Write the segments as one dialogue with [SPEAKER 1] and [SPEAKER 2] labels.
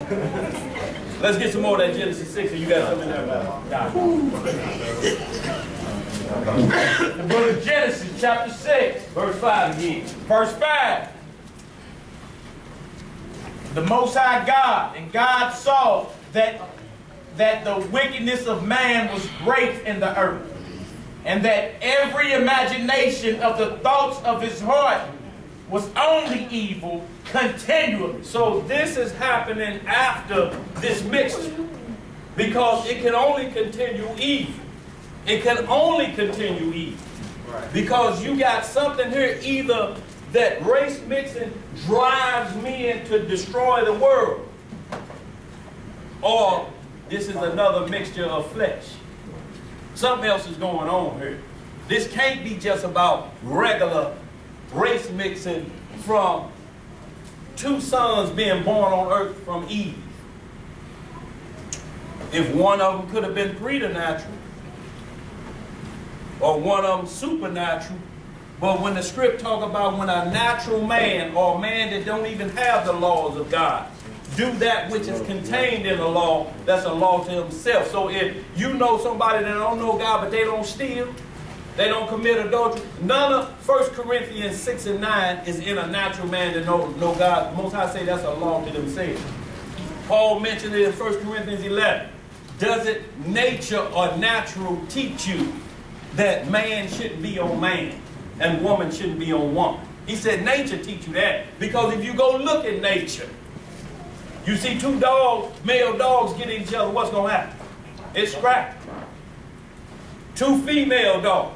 [SPEAKER 1] Let's get some more of that Genesis 6, and you got something there. The book of Genesis, chapter 6, verse 5 again. Verse 5. The Most High God, and God saw that the wickedness of man was great in the earth, and that every imagination of the thoughts of his heart was only evil continually. So this is happening after this mixture, because it can only continue evil. It can only continue evil. Right. Because you got something here, either that race mixing drives men to destroy the world, or this is another mixture of flesh. Something else is going on here. This can't be just about regular race mixing from two sons being born on earth from Eve. If one of them could have been preternatural, or one of them supernatural, but when the script talk about when a natural man, or a man that don't even have the laws of God, do that which is contained in the law, that's a law to himself. So if you know somebody that don't know God, but they don't steal, they don't commit adultery, none of 1 Corinthians 6 and 9 is in a natural man that know God. Most High say that's a law to themselves. Paul mentioned it in 1 Corinthians 11. Does it nature or natural teach you that man shouldn't be on man and woman shouldn't be on woman? He said nature teach you that, because if you go look at nature, you see two dogs, male dogs get each other, what's going to happen? It's scrapping. Two female dogs.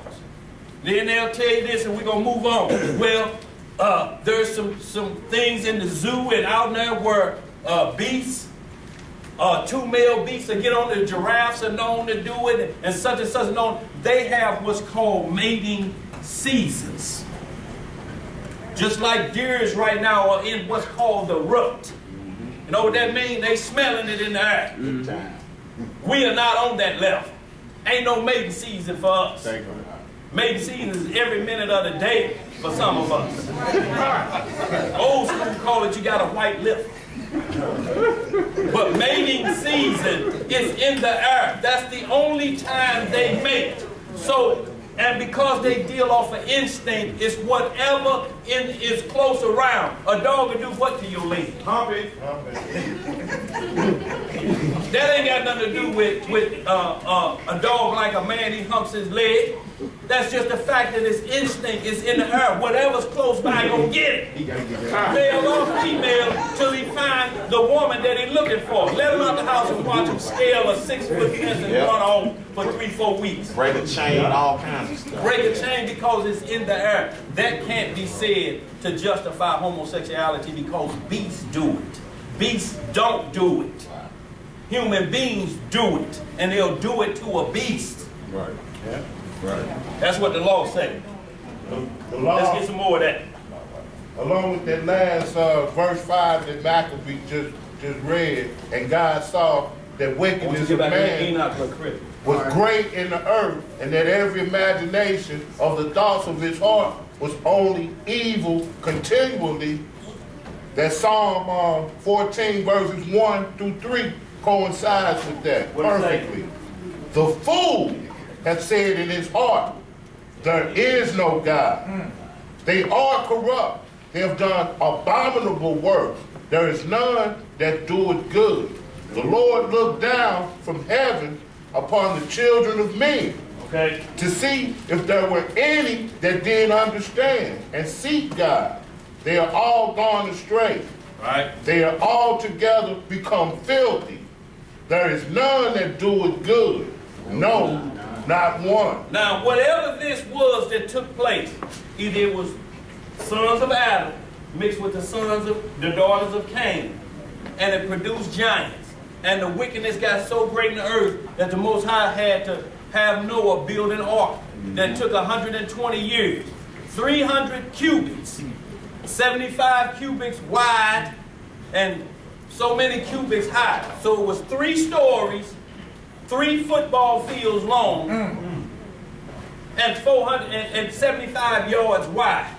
[SPEAKER 1] Then they'll tell you this and we're going to move on. Well, there's some things in the zoo and out there where beasts, two male beasts that get on the giraffes are known to do it, and such are known. They have what's called mating seasons. Just like deers right now are in what's called the rut. You know what that means? They smelling it in the air. We are not on that level. Ain't no mating season for us. Mating season is every minute of the day for some of us. Old school call it you got a white lip. But mating season is in the air. That's the only time they mate. So, and because they deal off of instinct, it's whatever is close around. A dog will do what to your leg? Hump it. That ain't got nothing to do with a dog like a man, he humps his leg. That's just the fact that his instinct is in the air. Whatever's close by, gonna get it. Male or female, till he find the woman that he's looking for. Let him out the house and watch him scale a 6-foot fence and run home for 3-4 weeks.
[SPEAKER 2] Break a chain, all kinds of stuff.
[SPEAKER 1] Break a chain because it's in the air. That can't be said to justify homosexuality, because beasts do it. Beasts don't do it. Human beings do it, and they'll do it to a beast.
[SPEAKER 2] Right. Yeah. Right.
[SPEAKER 1] That's what the law says. Let's get some more of that.
[SPEAKER 3] Along with that last verse 5 that Maccabee just read, and God saw that wickedness of man was great in the earth, and that every imagination of the thoughts of his heart was only evil continually. That Psalm 14 verses 1 through 3 coincides with that perfectly. The fool hath said in his heart, there is no God. They are corrupt. They have done abominable works. There is none that doeth good. The Lord looked down from heaven upon the children of men, to see if there were any that did understand and seek God. They are all gone astray.
[SPEAKER 1] Right.
[SPEAKER 3] They are all together become filthy. There is none that doeth good. No, not one.
[SPEAKER 1] Now, whatever this was that took place, either it was sons of Adam mixed with the daughters of Cain, and it produced giants. And the wickedness got so great in the earth that the Most High had to have Noah build an ark that took 120 years, 300 cubits, 75 cubits wide, and so many cubits high. So it was 3 stories, 3 football fields long, and 475 yards wide.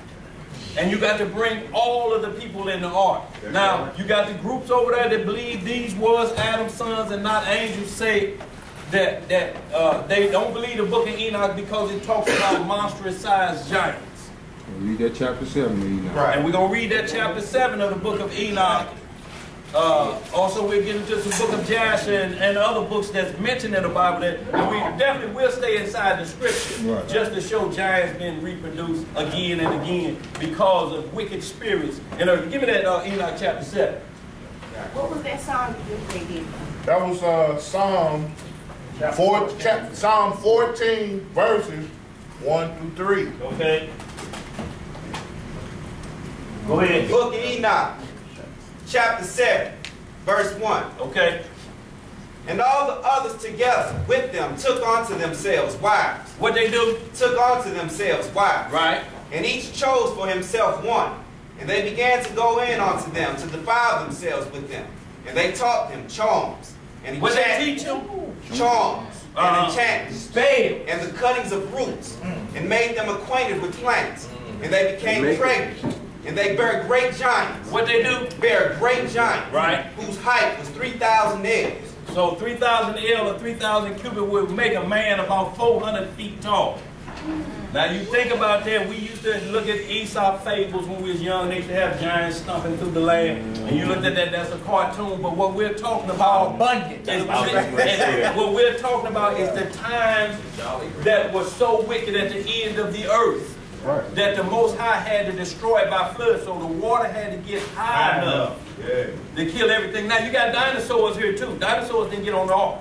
[SPEAKER 1] And you got to bring all of the people in the ark. Now, you got the groups over there that believe these was Adam's sons and not angels, say that they don't believe the book of Enoch because it talks about monstrous sized giants.
[SPEAKER 4] Read that chapter 7 of Enoch.
[SPEAKER 1] Right. And we're going to read that chapter 7 of the book of Enoch. Also, we'll get into some book of Jasher and other books that's mentioned in the Bible. And we definitely will stay inside the scripture just to show giants being reproduced again and again because of wicked spirits. And give me that Enoch chapter 7.
[SPEAKER 5] What was that song you just did?
[SPEAKER 3] That was Psalm 14, verses 1 through 3.
[SPEAKER 1] Okay. Go ahead.
[SPEAKER 6] Book of Enoch, chapter 7, verse 1.
[SPEAKER 1] Okay.
[SPEAKER 6] And all the others together with them took unto themselves wives.
[SPEAKER 1] What they do?
[SPEAKER 6] Took unto themselves wives.
[SPEAKER 1] Right.
[SPEAKER 6] And each chose for himself one. And they began to go in unto them to defile themselves with them. And they taught them charms and
[SPEAKER 1] What they
[SPEAKER 6] enchantments.
[SPEAKER 1] teach them?
[SPEAKER 6] Charms and enchantments.
[SPEAKER 1] Spell.
[SPEAKER 6] And the cuttings of roots. And made them acquainted with plants. And they became pregnant. And they bare great giants.
[SPEAKER 1] What they do?
[SPEAKER 6] Bare great giants.
[SPEAKER 1] Right.
[SPEAKER 6] Whose height was 3,000 ells.
[SPEAKER 1] So 3,000 L or 3,000 cubit would make a man about 400 feet tall. Now you think about that, we used to look at Aesop fables when we was young. They used to have giants stomping through the land. And you looked at that, that's a cartoon. But what we're talking about what we're talking about is the times that were so wicked at the end of the earth. That the Most High had to destroy it by flood, so the water had to get high enough to kill everything. Now you got dinosaurs here too. Dinosaurs didn't get on the ark.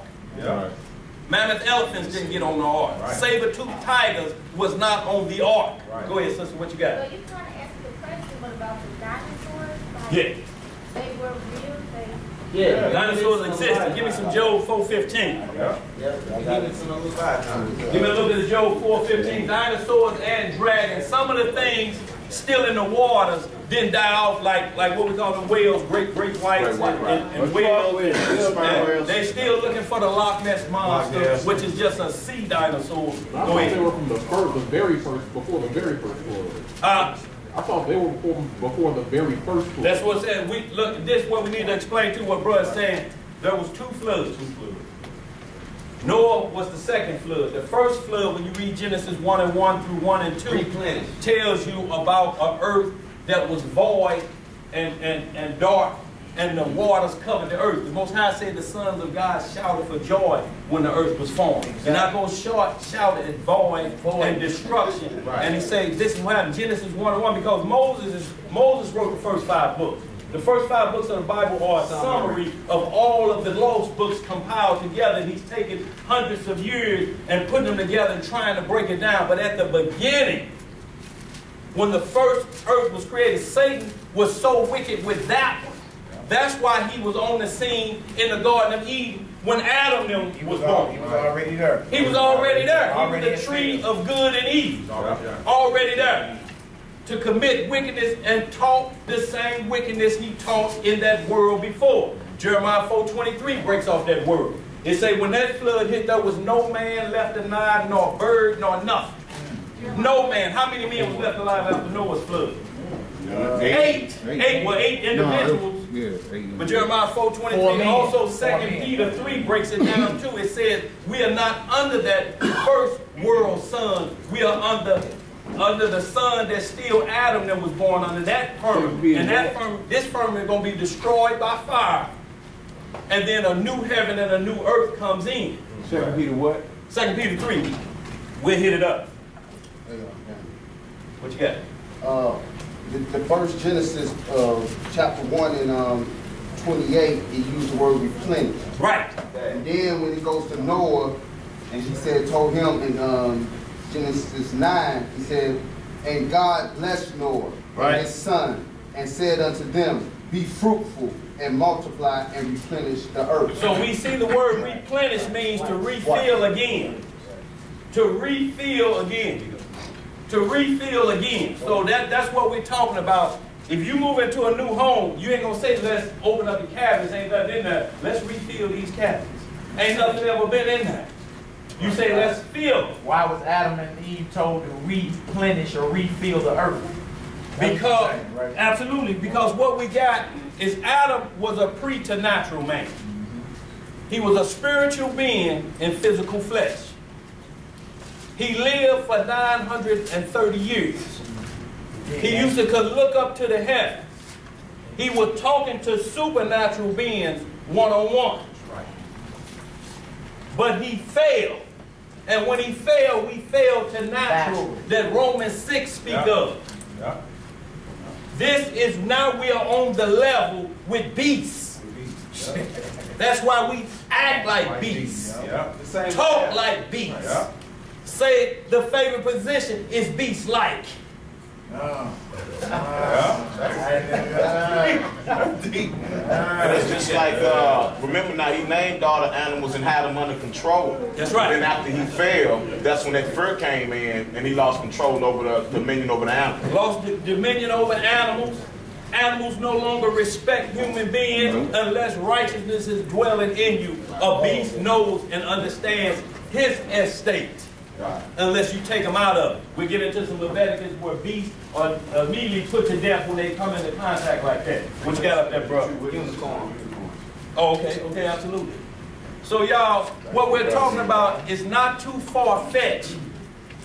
[SPEAKER 1] Mammoth elephants didn't get on the ark. Saber-toothed tigers was not on the ark. Go ahead, sister, what you got?
[SPEAKER 5] So you're trying to ask the question, what about the dinosaurs? Like,
[SPEAKER 1] Yeah.
[SPEAKER 5] They were real?
[SPEAKER 1] Dinosaurs existed. Give me some Job 4:15. Give me a look at Job 4:15. Dinosaurs and dragons. Some of the things still in the waters didn't die off like what we call the whales, great whites and whales. And they still looking for the Loch Ness monster, which is just a sea dinosaur.
[SPEAKER 7] I thought they were from the very first, before the very first flood. I thought they were before the very first flood.
[SPEAKER 1] That's what it said. Look, this is what we need to explain to what brother's saying. There was two floods. Noah was the second flood. The first flood, when you read Genesis 1:1 through 1 and 2, tells you about an earth that was void and dark, and the waters covered the earth. The Most High said the sons of God shouted for joy when the earth was formed. And I go shout at void and destruction. And he said this is what happened. Genesis 1:1, because Moses wrote the first 5 books. The first 5 books of the Bible are a summary of all of the lost books compiled together. And he's taken hundreds of years and putting them together and trying to break it down. But at the beginning, when the first earth was created, Satan was so wicked with that one. That's why he was on the scene in the Garden of Eden when Adam was born.
[SPEAKER 2] He was already there.
[SPEAKER 1] He was already there. He was the tree of good and evil. Already there. To commit wickedness and taught the same wickedness he taught in that world before. Jeremiah 4:23 breaks off that word. It say when that flood hit, there was no man left alive, nor bird, nor nothing. No man. How many men was left alive after Noah's flood? 8 individuals. But Jeremiah 4:23, also 2 Peter 3 breaks it down too. It says we are not under that first world sun. We are under the sun that's still Adam that was born under that firmament. And this firmament is going to be destroyed by fire. And then a new heaven and a new earth comes in.
[SPEAKER 4] 2 Peter what?
[SPEAKER 1] 2 Peter 3. We'll hit it up. What you got?
[SPEAKER 8] The first Genesis chapter 1 and 28, he used the word replenish.
[SPEAKER 1] Right.
[SPEAKER 8] And then when it goes to Noah, and he told him in Genesis 9, he said, and God blessed Noah and his son, and said unto them, be fruitful and multiply and replenish the earth.
[SPEAKER 1] So we see the word replenish means to refill again. To refill again. To refill again. So that's what we're talking about. If you move into a new home, you ain't going to say, let's open up the cabinets. Ain't nothing in there. Let's refill these cabinets. Ain't nothing ever been in there. You say, let's fill.
[SPEAKER 9] Why was Adam and Eve told to replenish or refill the earth?
[SPEAKER 1] Because, absolutely, because what we got is Adam was a preternatural man. He was a spiritual being in physical flesh. He lived for 930 years. He used to look up to the heavens. He was talking to supernatural beings one-on-one. But he failed. And when he failed, we failed to natural that Romans 6 speak of. This is now we are on the level with beasts. That's why we act like beasts. Talk like beasts. Say the favorite position is beast-like.
[SPEAKER 2] It's just like, remember now, he named all the animals and had them under control.
[SPEAKER 1] That's right.
[SPEAKER 2] Then after he failed, that's when that fear came in and he lost control over the dominion over the animals.
[SPEAKER 1] Lost the dominion over animals. Animals no longer respect human beings unless righteousness is dwelling in you. A beast knows and understands his estate. Unless you take them out of it. We get into some Leviticus where beasts are immediately put to death when they come into contact like that. What you got up there, bro?
[SPEAKER 6] Unicorn.
[SPEAKER 1] Oh, okay, absolutely. So y'all, what we're talking about is not too far-fetched,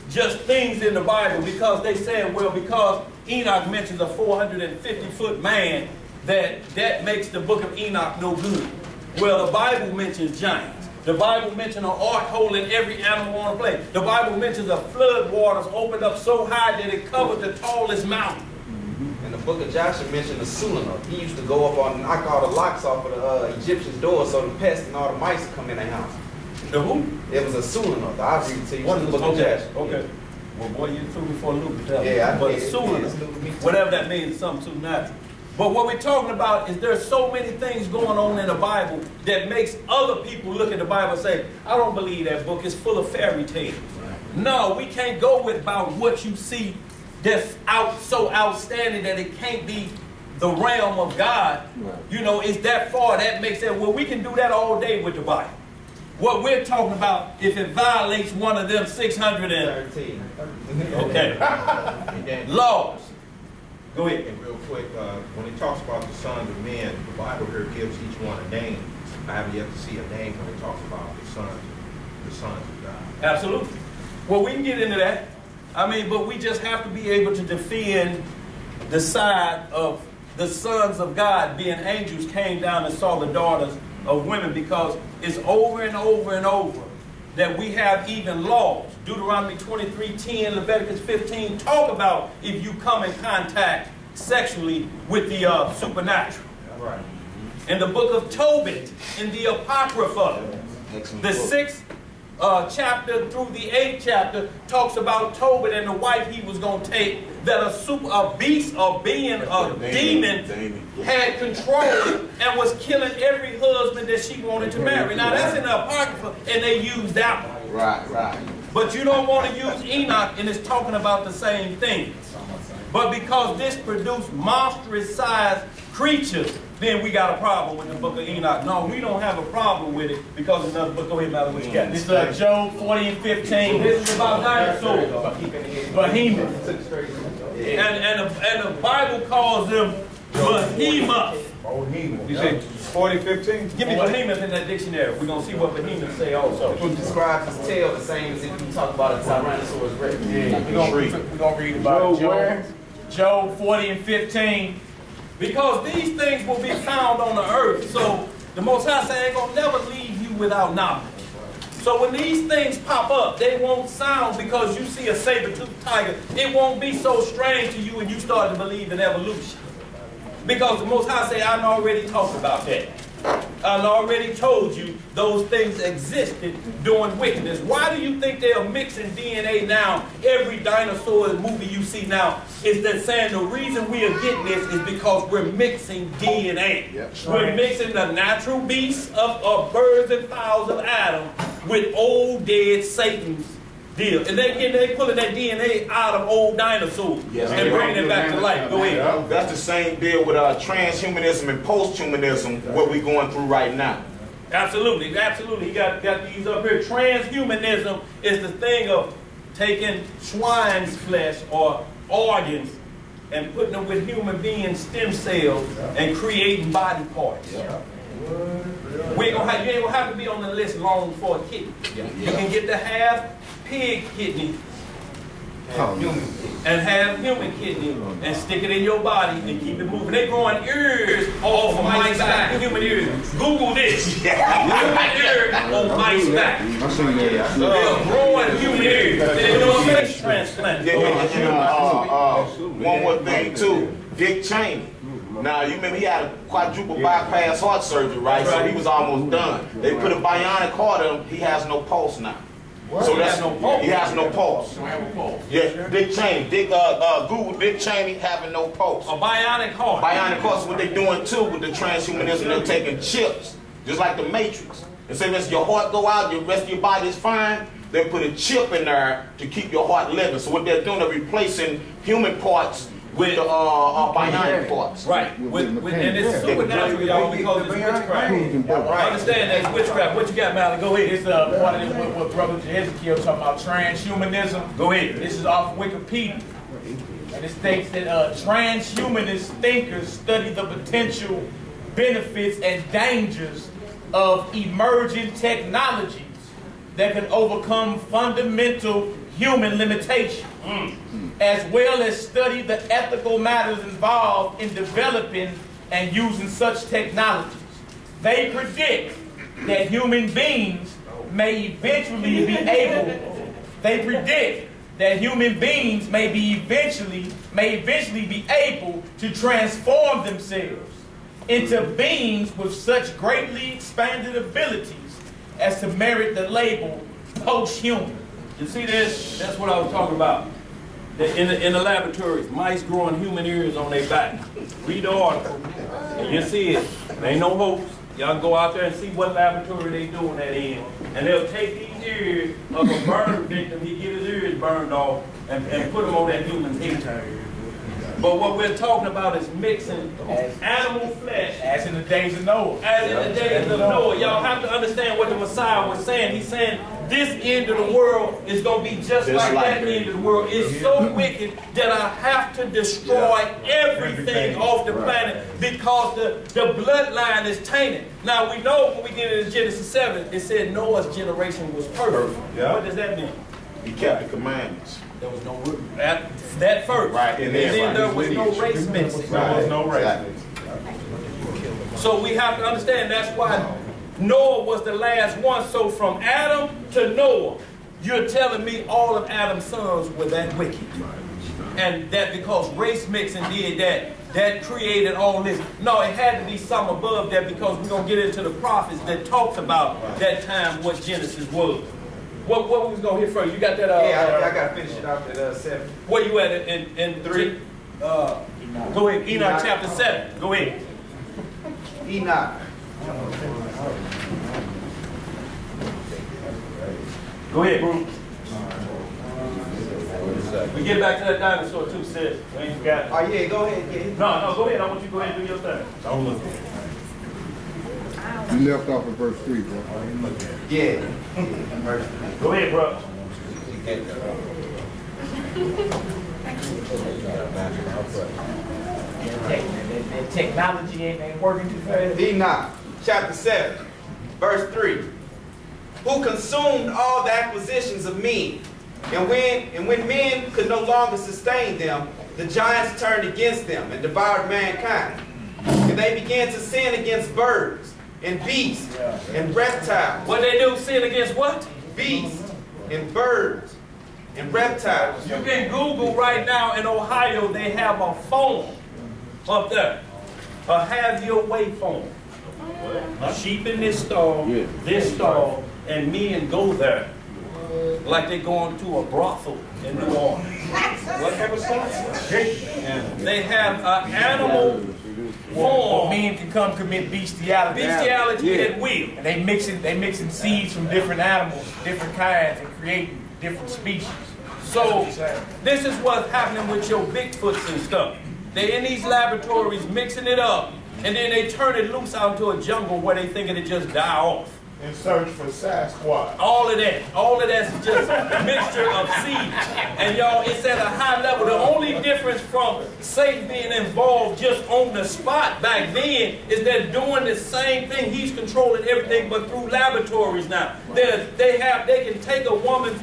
[SPEAKER 1] just things in the Bible, because they said, well, because Enoch mentions a 450-foot man, that makes the book of Enoch no good. Well, the Bible mentions giants. The Bible mentions an ark holding every animal on the planet. The Bible mentions the flood waters opened up so high that it covered the tallest mountain.
[SPEAKER 6] And the book of Joshua mentioned the Sulanah. He used to go up on and knock all the locks off of the Egyptians' doors so the pests and all the mice would come in their house.
[SPEAKER 1] The who?
[SPEAKER 6] It was a Sulanah. I'll read it to you. What is the book of Joshua?
[SPEAKER 1] Okay. Well, boy, you threw me for a loop.
[SPEAKER 6] Yeah,
[SPEAKER 1] but Sulanah, whatever that means, something supernatural. But what we're talking about is there's so many things going on in the Bible that makes other people look at the Bible and say, I don't believe that book is full of fairy tales. No, we can't go with about what you see that's so outstanding that it can't be the realm of God. You know, it's that far. That makes it, well, we can do that all day with the Bible. What we're talking about, if it violates one of them 613 laws. Go ahead.
[SPEAKER 9] And real quick, when it talks about the sons of men, the Bible here gives each one a name. I have yet to see a name when it talks about the sons of God.
[SPEAKER 1] Absolutely. Well, we can get into that. I mean, but we just have to be able to defend the side of the sons of God being angels came down and saw the daughters of women, because it's over and over and over that we have even laws. Deuteronomy 23:10, Leviticus 15 talk about if you come in contact sexually with the supernatural.
[SPEAKER 9] Right.
[SPEAKER 1] In the book of Tobit, in the Apocrypha, the 6th chapter through the 8th chapter talks about Tobit and the wife he was going to take, that a beast, a being, a demon had control and was killing every husband that she wanted to marry. Now that's in the Apocrypha, and they used that one.
[SPEAKER 2] Right.
[SPEAKER 1] But you don't want to use Enoch, and it's talking about the same things. But because this produced monstrous-sized creatures, then we got a problem with the book of Enoch. No, we don't have a problem with it because another book. Go ahead, Mallory, what you got? This is Job 40 and 15. This is about dinosaurs. Behemoth. And the Bible calls them behemoth.
[SPEAKER 4] You say 40, 15?
[SPEAKER 1] Give me behemoth in that dictionary. We're going to see what behemoth say also.
[SPEAKER 6] He describes his tail the same as if you talk about a Tyrannosaurus Rex.
[SPEAKER 1] Yeah, we're going to read about Job 40 and 15. Because these things will be found on the earth. So the Most High say ain't going to never leave you without knowledge. So when these things pop up, they won't sound, because you see a saber-toothed tiger, it won't be so strange to you and you start to believe in evolution. Because the Most High say, I already talked about that. I already told you those things existed during wickedness. Why do you think they are mixing DNA now? Every dinosaur movie you see now is that saying the reason we are getting this is because we're mixing DNA. We're mixing the natural beasts of birds and fowls of Adam with old dead Satan's deal. And they pulling that DNA out of old dinosaurs and bringing it back to life. Go ahead.
[SPEAKER 2] That's the same deal with transhumanism and posthumanism, what we're going through right now.
[SPEAKER 1] Absolutely. He got these up here. Transhumanism is the thing of taking swine's flesh or organs and putting them with human being stem cells and creating body parts. You ain't gonna have to be on the list long for a kidney. You can get the half pig kidney and have human kidney and stick it in your body and keep it moving. They growing ears off of mice back, human ears. Google this. Human ears on mice back. They're growing human ears. They're doing a face transplant.
[SPEAKER 2] One more thing too, Dick Cheney. Now, you remember he had a quadruple bypass heart surgery, right? So he was almost done. They put a bionic heart in him. He has no pulse now.
[SPEAKER 1] What?
[SPEAKER 2] So that's he has no pulse. Yeah, Dick Cheney. Google Dick Cheney having no pulse.
[SPEAKER 1] A bionic heart.
[SPEAKER 2] Bionic heart is what they're doing too with the transhumanism. They're taking chips, just like the Matrix. And say, listen, your heart go out, the rest of your body is fine. They put a chip in there to keep your heart living. So what they're doing, they're replacing human parts with the bionic parts.
[SPEAKER 1] Right. And it's supernatural, y'all, because it's witchcraft. Understand that it's witchcraft. What you got, Mally? Go ahead.
[SPEAKER 10] It's part of what Brother Ezekiel talking about, transhumanism.
[SPEAKER 1] Go ahead.
[SPEAKER 10] This is off Wikipedia. And it states that transhumanist thinkers study the potential benefits and dangers of emerging technologies that can overcome fundamental human limitations, as well as study the ethical matters involved in developing and using such technologies. They predict that human beings may eventually be able to transform themselves into beings with such greatly expanded abilities as to merit the label post-human.
[SPEAKER 1] You see this? That's what I was talking about. In the laboratories, mice growing human ears on their back. Read the article, and you see it. There ain't no hopes. Y'all go out there and see what laboratory they doing that in. And they'll take these ears of a burn victim, he get his ears burned off, and put them on that human head. But what we're talking about is mixing animal flesh.
[SPEAKER 10] As in the days of Noah.
[SPEAKER 1] As in the days of Noah. Y'all have to understand what the Messiah was saying. He's saying this end of the world is going to be just like that end of the world. It's so wicked that I have to destroy everything off the planet because the bloodline is tainted. Now we know when we get into Genesis 7, it said Noah's generation was perfect. What does that mean?
[SPEAKER 2] He kept the commandments.
[SPEAKER 1] There was no that first.
[SPEAKER 2] Right.
[SPEAKER 1] And then there was no race mixing.
[SPEAKER 2] There was no race mixing.
[SPEAKER 1] So we have to understand that's why Noah was the last one. So from Adam to Noah, you're telling me all of Adam's sons were that wicked. And that because race mixing did that created all this. No, it had to be something above that because we're going to get into the prophets that talks about that time what Genesis was. What we was going to hear first? You got that?
[SPEAKER 6] Yeah, I got to finish it off at 7.
[SPEAKER 1] Where you at in 3? Go ahead. Enoch chapter 7. Go ahead.
[SPEAKER 6] Enoch.
[SPEAKER 1] Go ahead, bro. We get back to that dinosaur too, sis. We ain't got it.
[SPEAKER 6] Oh, yeah, go ahead. Yeah.
[SPEAKER 1] No, go ahead. I want you to go ahead and do your thing. Don't look at it.
[SPEAKER 3] You left off at verse 3, bro.
[SPEAKER 6] Yeah.
[SPEAKER 1] Go ahead, bro.
[SPEAKER 10] That technology ain't working too fast.
[SPEAKER 6] Enoch, chapter 7, verse 3. Who consumed all the acquisitions of men, and when men could no longer sustain them, the giants turned against them and devoured mankind. And they began to sin against birds and beasts and reptiles.
[SPEAKER 1] What they do? Sin against what?
[SPEAKER 6] Beasts and birds and reptiles.
[SPEAKER 1] You can Google right now in Ohio, they have a phone up there. A have your way phone. A sheep in this stall, and men go there like they're going to a brothel in New Orleans. Whatever stuff. They have an animal form.
[SPEAKER 10] Men can come commit bestiality.
[SPEAKER 1] Bestiality at will.
[SPEAKER 10] And they mixing seeds from different animals, different kinds, and creating different species.
[SPEAKER 1] So this is what's happening with your Bigfoots and stuff. They're in these laboratories mixing it up, and then they turn it loose out into a jungle where they think it'll just die off.
[SPEAKER 3] and search for Sasquatch.
[SPEAKER 1] All of that's just a mixture of seed. And y'all, it's at a high level. The only difference from Satan being involved just on the spot back then is that doing the same thing. He's controlling everything, but through laboratories now. They can take a woman's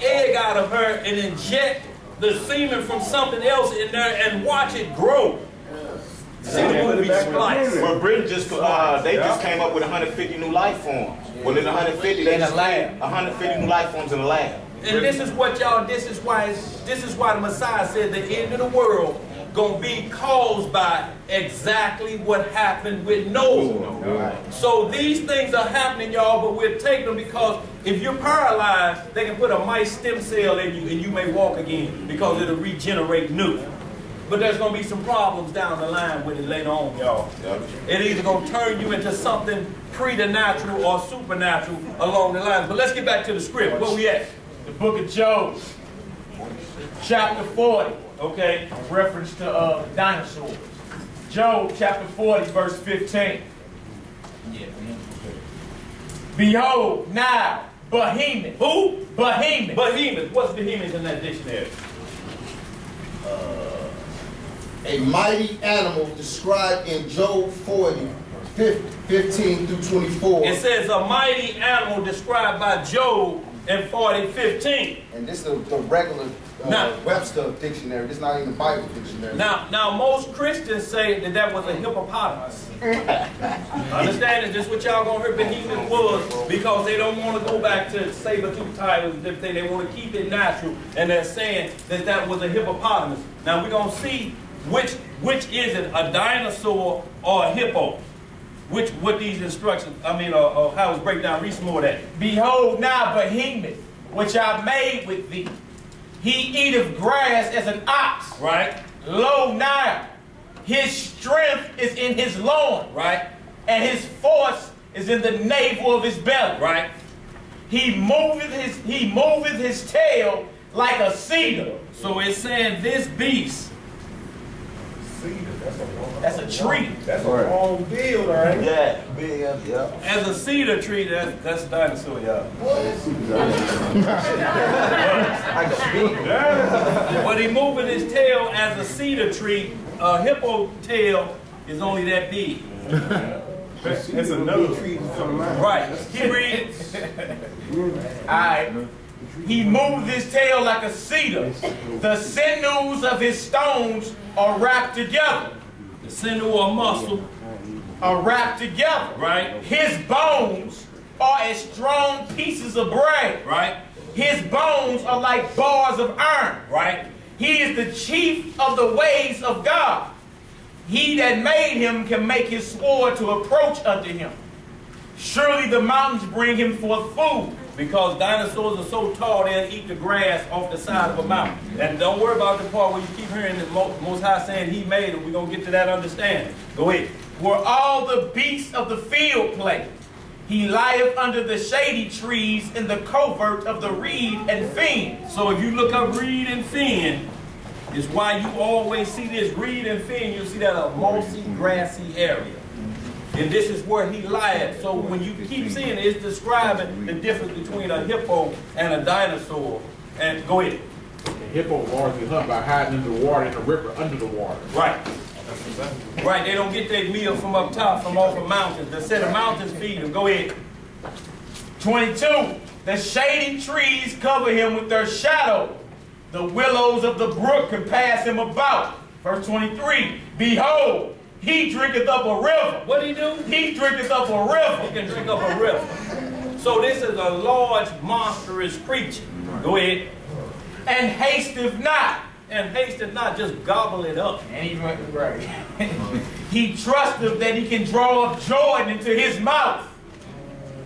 [SPEAKER 1] egg out of her and inject the semen from something else in there and watch it grow.
[SPEAKER 2] Well, Britain just just came up with 150 new life forms. Well, in 150, they just made 150 new life forms in the lab.
[SPEAKER 1] And this is what y'all. This is why the Messiah said the end of the world gonna be caused by exactly what happened with Noah. So these things are happening, y'all, but we're taking them because if you're paralyzed, they can put a mice stem cell in you and you may walk again because it'll regenerate new. But there's going to be some problems down the line with it later on, y'all. It's either going to turn you into something preternatural or supernatural along the lines. But let's get back to the script. Where we at?
[SPEAKER 10] The book of Job, chapter 40, okay, reference to dinosaurs. Job, chapter 40, verse 15. Behold, now, behemoth.
[SPEAKER 1] Who?
[SPEAKER 10] Behemoth.
[SPEAKER 1] Behemoth. What's behemoth in that dictionary?
[SPEAKER 8] A mighty animal described in Job 40, 15 through 24.
[SPEAKER 1] It says a mighty animal described by Job in 40:15.
[SPEAKER 8] And this is the regular Webster dictionary. This is not even the Bible dictionary.
[SPEAKER 1] Now most Christians say that was a hippopotamus. Understand it? Just what y'all gonna hear behemoth was because they don't want to go back to saber-tooth tigers and everything. They want to keep it natural, and they're saying that was a hippopotamus. Now we're gonna see which is it, a dinosaur or a hippo? What these instructions, or how it's break down. Read some more of that.
[SPEAKER 10] Behold now behemoth, which I made with thee. He eateth grass as an ox.
[SPEAKER 1] Right.
[SPEAKER 10] Lo now, his strength is in his loin.
[SPEAKER 1] Right.
[SPEAKER 10] And his force is in the navel of his belly.
[SPEAKER 1] Right.
[SPEAKER 10] He moveth his tail like a cedar.
[SPEAKER 1] So it's saying this beast.
[SPEAKER 10] That's a tree.
[SPEAKER 3] That's a long deal, right?
[SPEAKER 2] Yeah, big, yeah.
[SPEAKER 1] As a cedar tree, that's a dinosaur, y'all. But he moving his tail as a cedar tree. A hippo tail is only that big.
[SPEAKER 3] It's another tree from mine.
[SPEAKER 1] Right. He reads.
[SPEAKER 10] Alright. He moved his tail like a cedar. The sinews of his stones are wrapped together.
[SPEAKER 1] The sinew or muscle
[SPEAKER 10] are wrapped together.
[SPEAKER 1] Right.
[SPEAKER 10] His bones are as strong pieces of brass.
[SPEAKER 1] Right.
[SPEAKER 10] His bones are like bars of iron.
[SPEAKER 1] Right.
[SPEAKER 10] He is the chief of the ways of God. He that made him can make his sword to approach unto him. Surely the mountains bring him forth food. Because dinosaurs are so tall, they'll eat the grass off the side of a mountain. And don't worry about the part where you keep hearing the Most High saying he made it. We're going to get to that understanding. Go ahead. Where all the beasts of the field play. He lieth under the shady trees in the covert of the reed and fen.
[SPEAKER 1] So if you look up reed and fen, it's why you always see this reed and fen. You'll see that a mossy, grassy area. And this is where he lieth. So when you keep seeing it, it's describing the difference between a hippo and a dinosaur. And go ahead.
[SPEAKER 7] The hippo largely hunt by hiding in the water and the river under the water.
[SPEAKER 1] Right. Right, they don't get their meal from up top, from off of mountains. They say the mountains feed them. Go ahead.
[SPEAKER 10] 22. The shady trees cover him with their shadow. The willows of the brook can pass him about. Verse 23. Behold, he drinketh up a river.
[SPEAKER 1] What do he do?
[SPEAKER 10] He drinketh up a river.
[SPEAKER 1] He can drink up a river. So this is a large, monstrous creature. Go ahead.
[SPEAKER 10] And hasteth not.
[SPEAKER 1] And hasteth not, just gobble it up.
[SPEAKER 10] And he right. He trusteth that he can draw up Jordan into his mouth.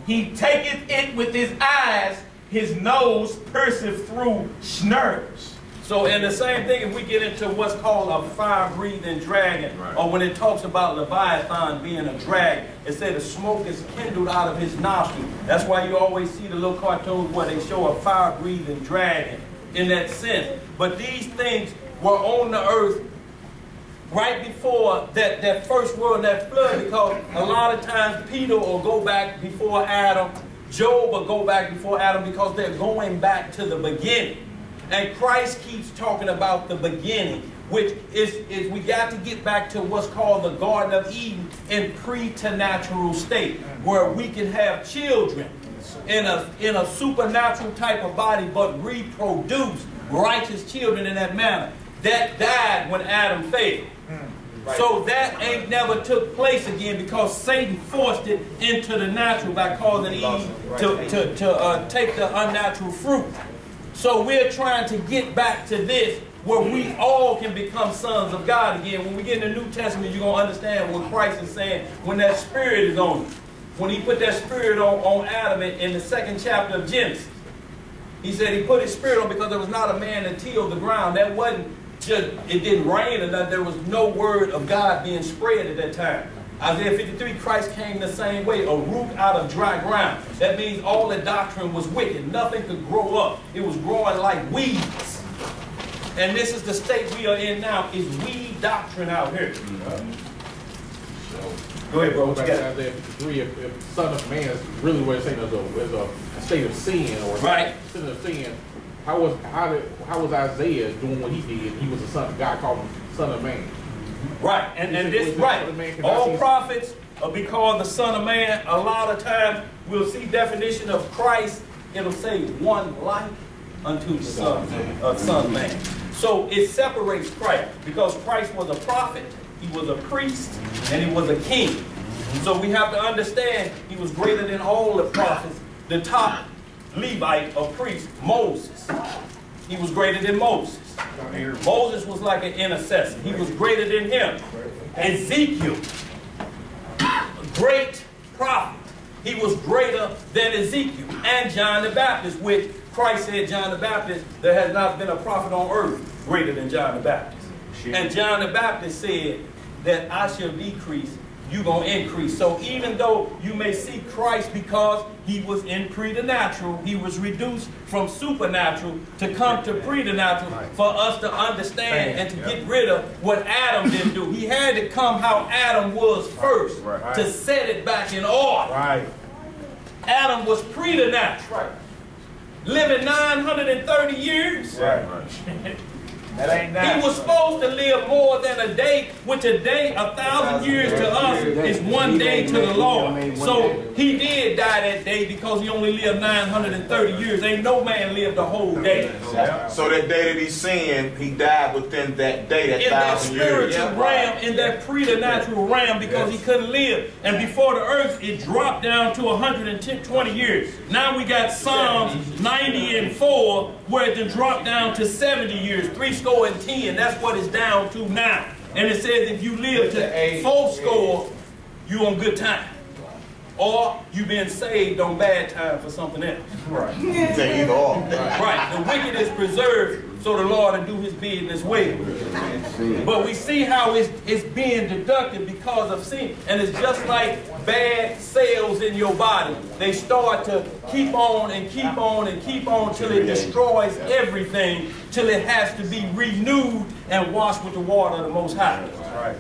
[SPEAKER 10] He taketh it with his eyes. His nose pierceth through snares.
[SPEAKER 1] So in the same thing, if we get into what's called a fire-breathing dragon, or when it talks about Leviathan being a dragon, it said the smoke is kindled out of his nostrils. That's why you always see the little cartoons where they show a fire-breathing dragon in that sense. But these things were on the earth right before that first world, that flood, because a lot of times Peter will go back before Adam, Job will go back before Adam, because they're going back to the beginning. And Christ keeps talking about the beginning, which is we got to get back to what's called the Garden of Eden in preternatural state, where we can have children in a supernatural type of body, but reproduce righteous children in that manner. That died when Adam failed. So that ain't never took place again, because Satan forced it into the natural by causing Eve to take the unnatural fruit. So we're trying to get back to this, where we all can become sons of God again. When we get in the New Testament, you're going to understand what Christ is saying when that Spirit is on you. When he put that Spirit on Adam in the 2nd chapter of Genesis. He said he put his Spirit on because there was not a man that tilled the ground. That wasn't just, it didn't rain or nothing. There was no word of God being spread at that time. Isaiah 53, Christ came the same way, a root out of dry ground. That means all the doctrine was wicked. Nothing could grow up. It was growing like weeds. And this is the state we are in now, is weed doctrine out here. Go ahead, bro. What you got?
[SPEAKER 7] Isaiah 53, if Son of Man is really what it's saying is a state of sin, or
[SPEAKER 1] right.
[SPEAKER 7] Sin of sin, how was Isaiah doing what he did? He was a son of God, called him Son of Man.
[SPEAKER 1] Right, and this, right. All prophets will be called the Son of Man. A lot of times we'll see definition of Christ, it'll say one like unto the Son of Man. So it separates Christ, because Christ was a prophet, he was a priest, and he was a king. So we have to understand he was greater than all the prophets. The top Levite or priest, Moses. He was greater than Moses. Moses was like an intercessor. He was greater than him. Ezekiel, great prophet. He was greater than Ezekiel. And John the Baptist, which Christ said, John the Baptist, there has not been a prophet on earth greater than John the Baptist. And John the Baptist said that I shall decrease, you're going to increase. So even though you may see Christ, because he was in preternatural, he was reduced from supernatural to come to preternatural, for us to understand and to get rid of what Adam didn't do. He had to come how Adam was first to set it back in order. Adam was preternatural. Living 930 years. That ain't nice. He was supposed to live more than a day, which a day, 1,000 years to us is one day to the Lord. So he did die that day because he only lived 930 years. Ain't no man lived a whole day.
[SPEAKER 2] So that day that he sinned, he died within that day, that 1,000 years.
[SPEAKER 1] In that spiritual realm, in that preternatural realm, because he couldn't live. And before the earth, it dropped down to 120 years. Now we got Psalms 90 and 4, where it dropped down to 70 years, 310. That's what it's down to now. And it says if you live to 4 you on good time. Or you been saved on bad time for something else.
[SPEAKER 2] Right. Either or.
[SPEAKER 1] Right. The wicked is preserved so the Lord will do his business well. But we see how it's being deducted because of sin. And it's just like bad cells in your body. They start to keep on and keep on and keep on till it destroys everything, till it has to be renewed and washed with the water of the Most High. Right.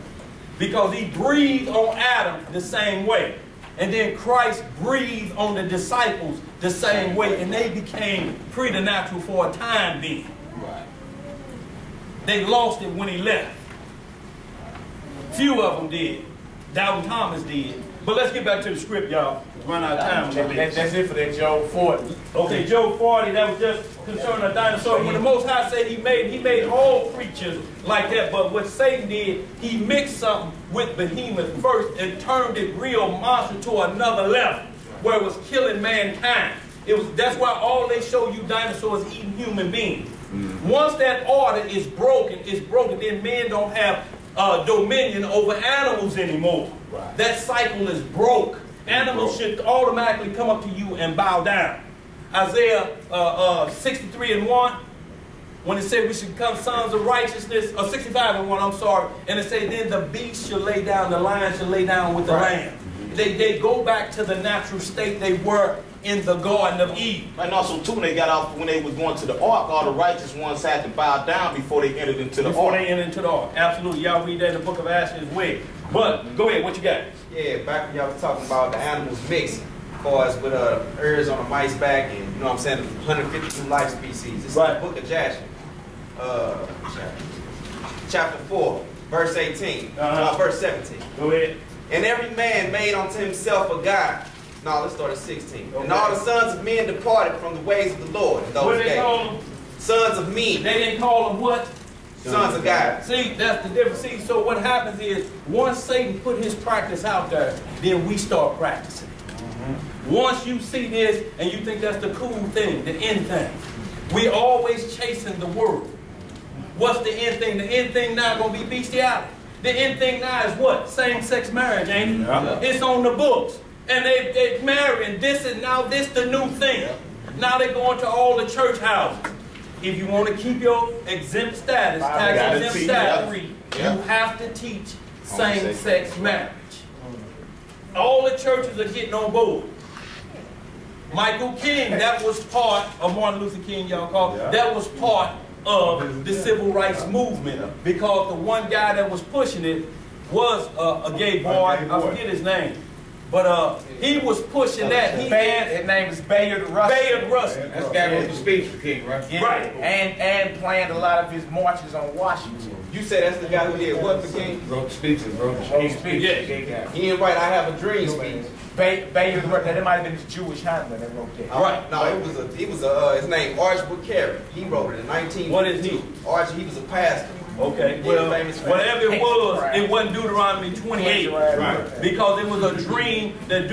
[SPEAKER 1] Because he breathed on Adam the same way. And then Christ breathed on the disciples the same way, and they became preternatural for a time being. Right. They lost it when he left. Few of them did. Doubting Thomas did. But let's get back to the script, y'all. Run out of time.
[SPEAKER 10] That's it for that Job 40.
[SPEAKER 1] Okay, Job 40, that was just concerning a dinosaur. When the Most High said he made all creatures like that, but what Satan did, he mixed something with behemoth first and turned it real monster to another level, where it was killing mankind. That's why all they show you dinosaurs eating human beings. Once that order is broken, then men don't have dominion over animals anymore. Right. That cycle is broke. Animals should automatically come up to you and bow down. Isaiah 63 and 1, when it said we should become sons of righteousness, or 65 and 1, I'm sorry, and it said then the beast shall lay down, the lion shall lay down with the lamb. they go back to the natural state they were in the Garden of Eden.
[SPEAKER 2] And also too, when they got off, when they was going to the ark, all the righteous ones had to bow down before they entered into the ark.
[SPEAKER 1] Before they entered into the ark. Absolutely. Y'all read that in the book of Asher as well. But go ahead, what you got?
[SPEAKER 6] Yeah, back when y'all was talking about the animals mixed, as far as with ears on a mice back, and you know what I'm saying, 152 life species. It's
[SPEAKER 1] right.
[SPEAKER 6] in the book of Jasher, chapter 4, verse 18, verse 17.
[SPEAKER 1] Go ahead.
[SPEAKER 6] And every man made unto himself a god. No, let's start at 16.
[SPEAKER 1] Okay.
[SPEAKER 6] And all the sons of men departed from the ways of the Lord in those
[SPEAKER 1] What did they
[SPEAKER 6] days.
[SPEAKER 1] call them?
[SPEAKER 6] Sons of men.
[SPEAKER 1] They didn't call them what?
[SPEAKER 6] Sons of God.
[SPEAKER 1] See, that's the difference. See, so what happens is, once Satan put his practice out there, then we start practicing. Once you see this and you think that's the cool thing, the end thing, we always chasing the world. What's the end thing? The end thing now going to be bestiality. The end thing now is what? Same-sex marriage, ain't it? Yeah. It's on the books. And they marrying. This is now this the new thing. Yeah. Now they're going to all the church houses. If you want to keep your exempt status, tax exempt status, you have to teach same-sex marriage. All the churches are getting on board. Michael King, that was part of Martin Luther King, y'all call it. That was part of the civil rights movement, because the one guy that was pushing it was a gay boy. I forget his name. But he was pushing that. His
[SPEAKER 10] name is Bayard Rustin.
[SPEAKER 1] Bayard Rustin.
[SPEAKER 10] That's the guy who wrote the speech for King, right? Yeah.
[SPEAKER 1] Right.
[SPEAKER 10] And planned a lot of his marches on Washington.
[SPEAKER 6] You said that's the guy who did what for King?
[SPEAKER 10] Wrote the speeches, wrote the speech.
[SPEAKER 1] Yeah.
[SPEAKER 6] He didn't write I Have a Dream speech.
[SPEAKER 10] Bayard Rustin. That might have been his Jewish handler that wrote that.
[SPEAKER 6] Right. No, it was his name Arch Bukhari. He wrote it in 1952.
[SPEAKER 1] What is he?
[SPEAKER 6] Archie, he was a pastor.
[SPEAKER 1] Okay, well, whatever it was, it wasn't Deuteronomy 28, right? Because it was a dream that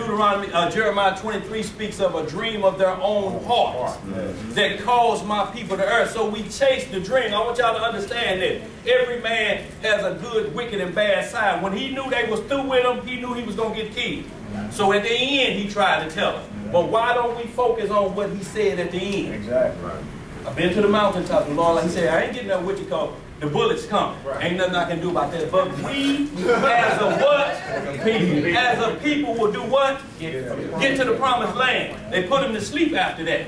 [SPEAKER 1] Jeremiah 23 speaks of, a dream of their own heart that caused my people to err. So we chased the dream. I want y'all to understand that every man has a good, wicked, and bad side. When he knew they was through with him, he knew he was going to get killed. So at the end, he tried to tell us. But why don't we focus on what he said at the end?
[SPEAKER 10] Exactly. Right.
[SPEAKER 1] I've been to the mountaintop, the Lord, like he said, I ain't getting that what you call the bullets coming. Right. Ain't nothing I can do about that. But we, as a what? As a people will do what? Get to the promised land. They put him to sleep after that.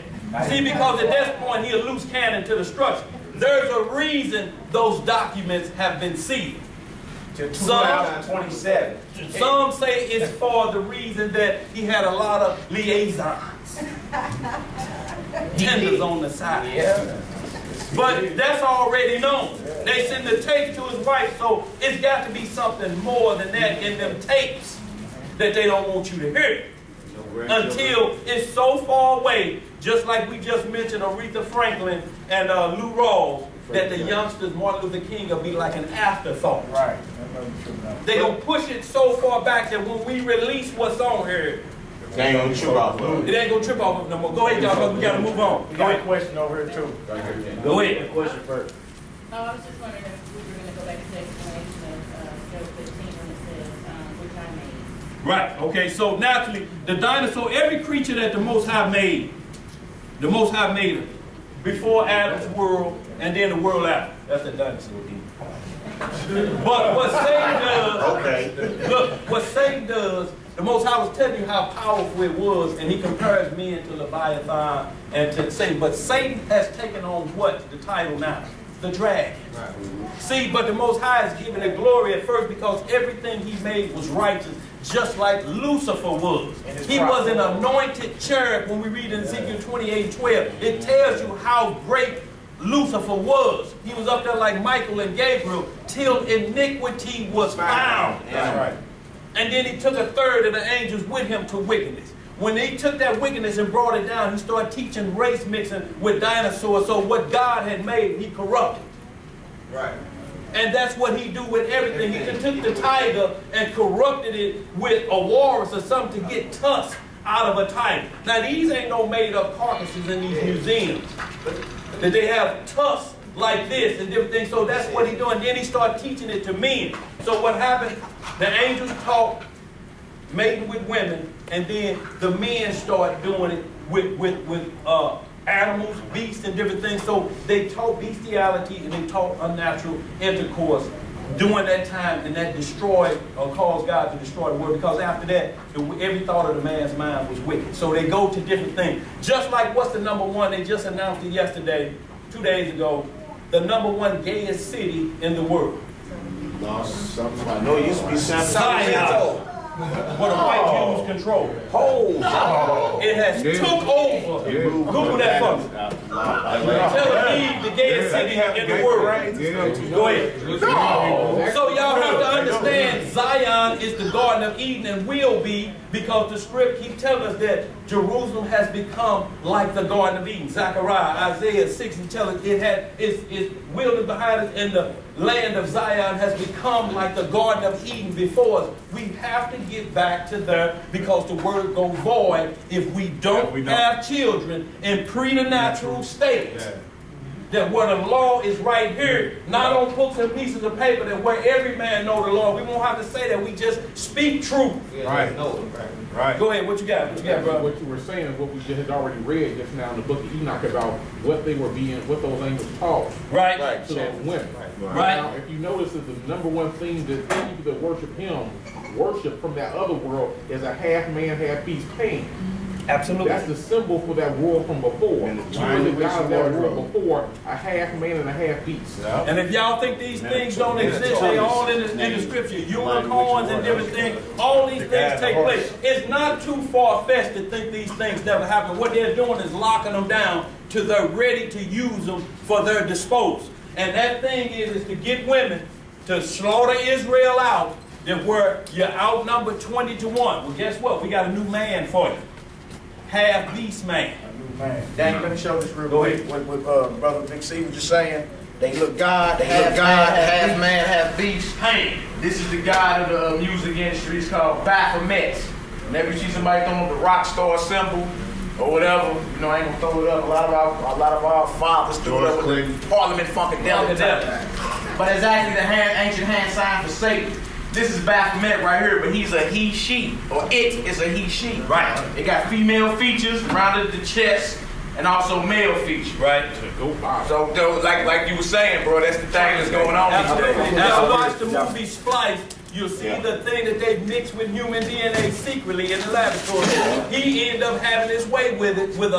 [SPEAKER 1] See, because at that point, he a loose cannon to the structure. There's a reason those documents have been sealed.
[SPEAKER 10] To 2027.
[SPEAKER 1] Some say it's for the reason that he had a lot of liaisons. Tenders on the side. Yeah. But that's already known. They send the tapes to his wife, so it's got to be something more than that in them tapes that they don't want you to hear. Until it's so far away, just like we just mentioned Aretha Franklin and Lou Rawls, that the youngsters, Martin Luther King, will be like an afterthought.
[SPEAKER 10] Right.
[SPEAKER 1] They're going to push it so far back that when we release what's on here,
[SPEAKER 2] it ain't gonna trip off of
[SPEAKER 1] it. It ain't gonna trip off of it no more. Go ahead, y'all, because we gotta move on.
[SPEAKER 10] We got a question over here, too.
[SPEAKER 1] Go ahead.
[SPEAKER 10] Question first.
[SPEAKER 5] I was just wondering if we were going to go back to the explanation of Job 15 when it says, which I made.
[SPEAKER 1] Right, okay, so naturally, the dinosaur, every creature that the Most High made it before Adam's world and then the world after. That's the dinosaur again. But what Satan does, look, what Satan does, the Most High was telling you how powerful it was, and he compares men to Leviathan and to Satan. But Satan has taken on what? The title now? The dragon. Right. See, but the Most High is giving it glory at first because everything he made was righteous, just like Lucifer was. He was an anointed cherub. When we read in Ezekiel 28:12, it tells you how great Lucifer was. He was up there like Michael and Gabriel till iniquity was found.
[SPEAKER 10] That's right.
[SPEAKER 1] And then he took a third of the angels with him to wickedness. When he took that wickedness and brought it down, he started teaching race mixing with dinosaurs. So what God had made, he corrupted.
[SPEAKER 6] Right.
[SPEAKER 1] And that's what he do with everything. He took the tiger and corrupted it with a walrus or something to get tusks out of a tiger. Now these ain't no made up carcasses in these museums. That they have tusks like this and different things. So that's what he doing. Then he started teaching it to men. So what happened? The angels taught mating with women, and then the men start doing it with animals, beasts, and different things. So they taught bestiality and they taught unnatural intercourse during that time, and that destroyed or caused God to destroy the world, because after that, every thought of the man's mind was wicked. So they go to different things. Just like what's the number one, they just announced it yesterday, 2 days ago, the number one gayest city in the world.
[SPEAKER 2] I know it used to be
[SPEAKER 1] Zion. Where the white Jews control. It has took over. Google that for me. Tel Aviv, the gayest city in the world. Go ahead. So y'all have to understand, Zion is the Garden of Eden and will be, because the script keeps telling us that Jerusalem has become like the Garden of Eden. Zechariah, Isaiah 6, he tells us it's wielded behind us, and the land of Zion has become like the Garden of Eden before us. We have to get back to there, because the word goes void if we don't have children in preternatural states. That where the law is right here, not on books and pieces of paper, that where every man know the law. We won't have to say that, we just speak truth.
[SPEAKER 4] Right. Right.
[SPEAKER 1] Go ahead, what you got? What you got, bro?
[SPEAKER 7] What you were saying, what we just had already read just now in the book of Enoch about what they were being, what those angels taught.
[SPEAKER 1] Right.
[SPEAKER 7] To those women.
[SPEAKER 1] Right.
[SPEAKER 7] Now, if you notice that the number one thing that people that worship him worship from that other world is a half man, half beast pain.
[SPEAKER 1] Absolutely.
[SPEAKER 7] That's the symbol for that world from before.
[SPEAKER 2] And the
[SPEAKER 7] the God of that world before, a half man and a half beast.
[SPEAKER 1] Yeah. And if y'all think these things don't exist, they all in the scripture. Unicorns and different things, all these things take place. It's not too far-fetched to think these things never happen. What they're doing is locking them down till they're ready to use them for their disposal. And that thing is to get women to slaughter Israel out, that where you're outnumbered 20 to 1. Well, guess what? We got a new man for you. Half beast man.
[SPEAKER 11] Danny, let me show this real quick. What Brother Big C was just saying. They look God, half man, half beast.
[SPEAKER 10] Hey, this is the god of the music industry. It's called Baphomet. Whenever you see somebody throwing up the rock star symbol or whatever, you know, I ain't gonna throw it up. A lot of our fathers threw it up with the Parliament Funkadelic. But it's actually the ancient hand sign for Satan. This is Baphomet right here, but he's a he-she, or it is a he-she.
[SPEAKER 1] Right.
[SPEAKER 10] It got female features around the chest, and also male features.
[SPEAKER 1] Right.
[SPEAKER 10] So like you were saying, bro, that's the thing that's going on these days.
[SPEAKER 1] Now watch the movie Splice. You'll see the thing that they mixed with human DNA secretly in the laboratory. He ended up having his way with it, with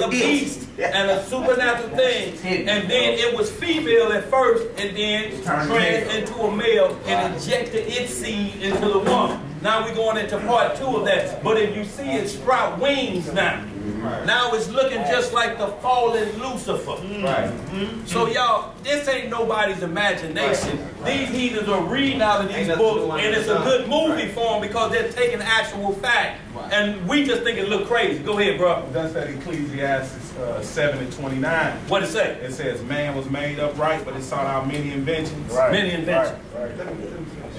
[SPEAKER 1] a beast and a supernatural thing. And then it was female at first, and then trans into a male and injected its seed into the woman. Now we're going into part 2 of that. But if you see it sprout wings now. Now it's looking just like the fallen Lucifer. So y'all, this ain't nobody's imagination. These heathens are reading out of these books, and it's a good movie for them because they're taking actual fact. And we just think it look crazy. Go ahead, bro.
[SPEAKER 4] That's that Ecclesiastes 7:29.
[SPEAKER 1] What it say?
[SPEAKER 4] It says man was made upright, but it sought out many inventions.
[SPEAKER 1] Many inventions.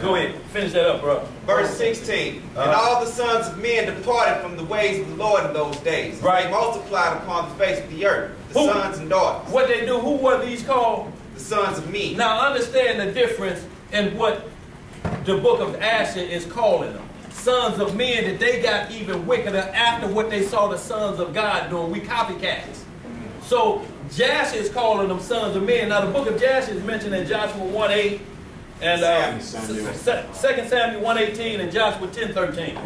[SPEAKER 1] Go ahead, finish that up, bro.
[SPEAKER 6] Verse 16. And all the sons of men departed from the ways of the Lord in those days.
[SPEAKER 1] Right.
[SPEAKER 6] They multiplied upon the face of the earth, the sons and daughters.
[SPEAKER 1] What they do, who were these called?
[SPEAKER 6] The sons of men.
[SPEAKER 1] Now understand the difference in what the book of Asher is calling them. Sons of men, that they got even wickeder after what they saw the sons of God doing. We copycats. So Jasher is calling them sons of men. Now the book of Jasher is mentioned in Joshua 1:8 and 2 Samuel 1:18 and Joshua 10:13.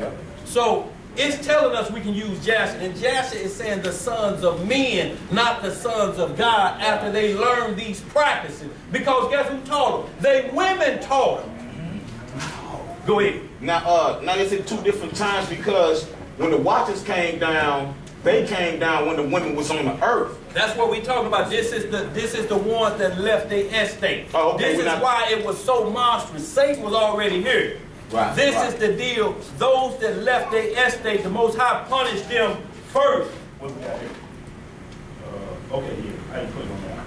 [SPEAKER 1] So it's telling us we can use Jasher. And Jasher is saying the sons of men, not the sons of God, after they learned these practices. Because guess who taught them? They women taught them. Go ahead.
[SPEAKER 2] Now it's in 2 different times, because when the watchers came down, they came down when the women was on the earth.
[SPEAKER 1] That's what we talking about. This is the ones that left their estate.
[SPEAKER 2] Oh, okay.
[SPEAKER 1] This is why it was so monstrous. Satan was already here.
[SPEAKER 2] Right.
[SPEAKER 1] This is the deal. Those that left their estate, the Most High punished them first.
[SPEAKER 4] What we got here? Okay, yeah. I ain't putting on that.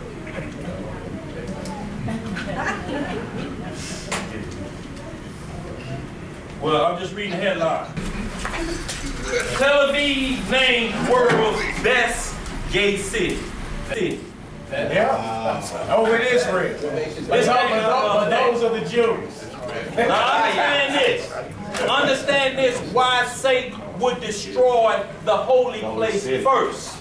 [SPEAKER 1] Well, I'm just reading the headline. Tel Aviv named world's best gay city.
[SPEAKER 11] Yeah. Oh, it is real.
[SPEAKER 1] It's all those are the Jews. Now understand this. Understand this, why Satan would destroy the holy place first.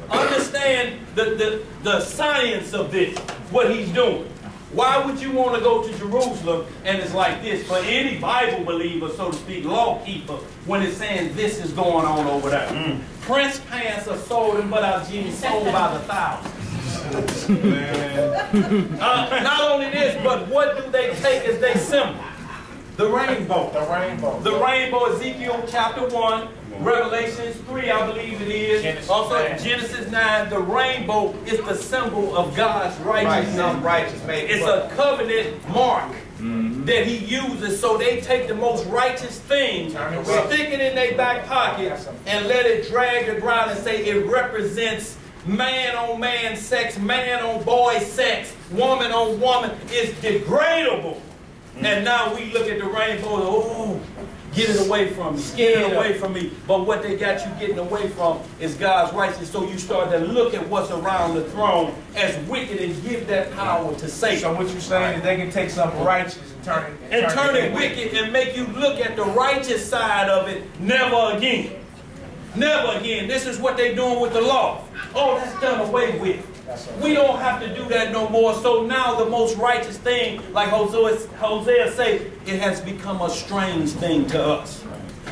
[SPEAKER 1] Understand the science of this, what he's doing. Why would you want to go to Jerusalem and it's like this for any Bible believer, so to speak, law keeper, when it's saying this is going on over there? Prince pants are sold and but our jeans sold by the thousands. Not only this, but what do they take as their symbol? The rainbow.
[SPEAKER 11] The rainbow.
[SPEAKER 1] The rainbow, Ezekiel chapter 1, Revelations 3, I believe it is. Genesis 9. The rainbow is the symbol of God's righteousness. It's a covenant mark that he uses, so they take the most righteous thing, stick it in their back pocket, and let it drag the ground and say it represents man on man sex, man on boy sex, woman on woman. It's degradable. And now we look at the rainbow, oh, get it away from me, get it away from me. But what they got you getting away from is God's righteousness. So you start to look at what's around the throne as wicked and give that power to Satan.
[SPEAKER 10] So what you're saying is they can take something righteous and turn it
[SPEAKER 1] wicked and make you look at the righteous side of it. Never again. Never again. This is what they're doing with the law. Oh, that's done away with. We don't have to do that no more. So now the most righteous thing, like Hosea say, it has become a strange thing to us.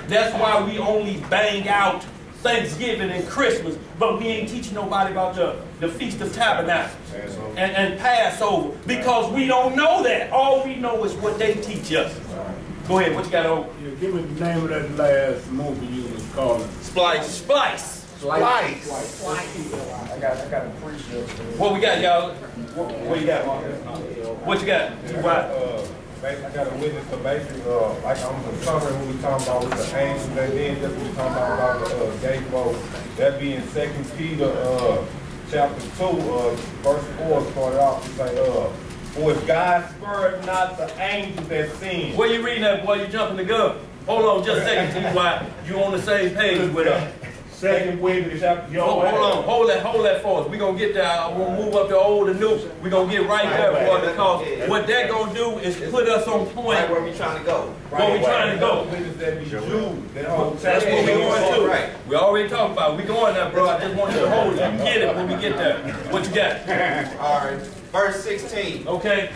[SPEAKER 1] That's why we only bang out Thanksgiving and Christmas, but we ain't teaching nobody about the Feast of Tabernacles and Passover, because we don't know that. All we know is what they teach us. Go ahead, what you got on?
[SPEAKER 3] Yeah, give me the name of that last movie you was calling.
[SPEAKER 1] Splice.
[SPEAKER 11] Splice. I got a pre-show.
[SPEAKER 1] What we got, y'all? What you got? What you got?
[SPEAKER 9] I got a witness to basically, like I'm the summary when we talking about with the angels, and then just we talking about the gatefold. That being 2 Peter chapter 2, verse 4 started off to say, for if God spared not the angels that sinned.
[SPEAKER 1] Where you reading that, boy? You jumping the gun. Hold on just a second, T. Why you on the same page with us.
[SPEAKER 9] 2 Peter chapter 2.
[SPEAKER 1] Hold on, hold that for us. We're going to get there. We'll move up to old and new. We're going to get right there, boy, because what they're going to do is put us on point.
[SPEAKER 6] Right where we trying to go.
[SPEAKER 1] Where we trying to go. That's what we're going to. Right. We already talked about it. We're going there, bro. I just want you to hold it. You get it when we get there. What you got?
[SPEAKER 6] All right. Verse 16.
[SPEAKER 1] Okay.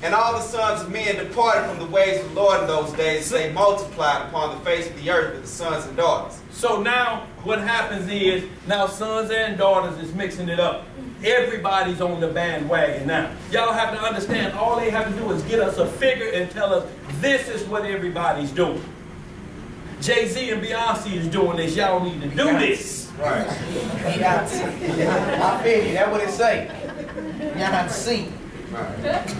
[SPEAKER 6] And all the sons of men departed from the ways of the Lord in those days. They multiplied upon the face of the earth with the sons and daughters.
[SPEAKER 1] So now what happens is, now sons and daughters is mixing it up. Everybody's on the bandwagon now. Y'all have to understand, all they have to do is get us a figure and tell us this is what everybody's doing. Jay-Z and Beyonce is doing this. Y'all need to do this.
[SPEAKER 11] Right. I feel you. That's what it say. Y'all have to see.
[SPEAKER 6] Right.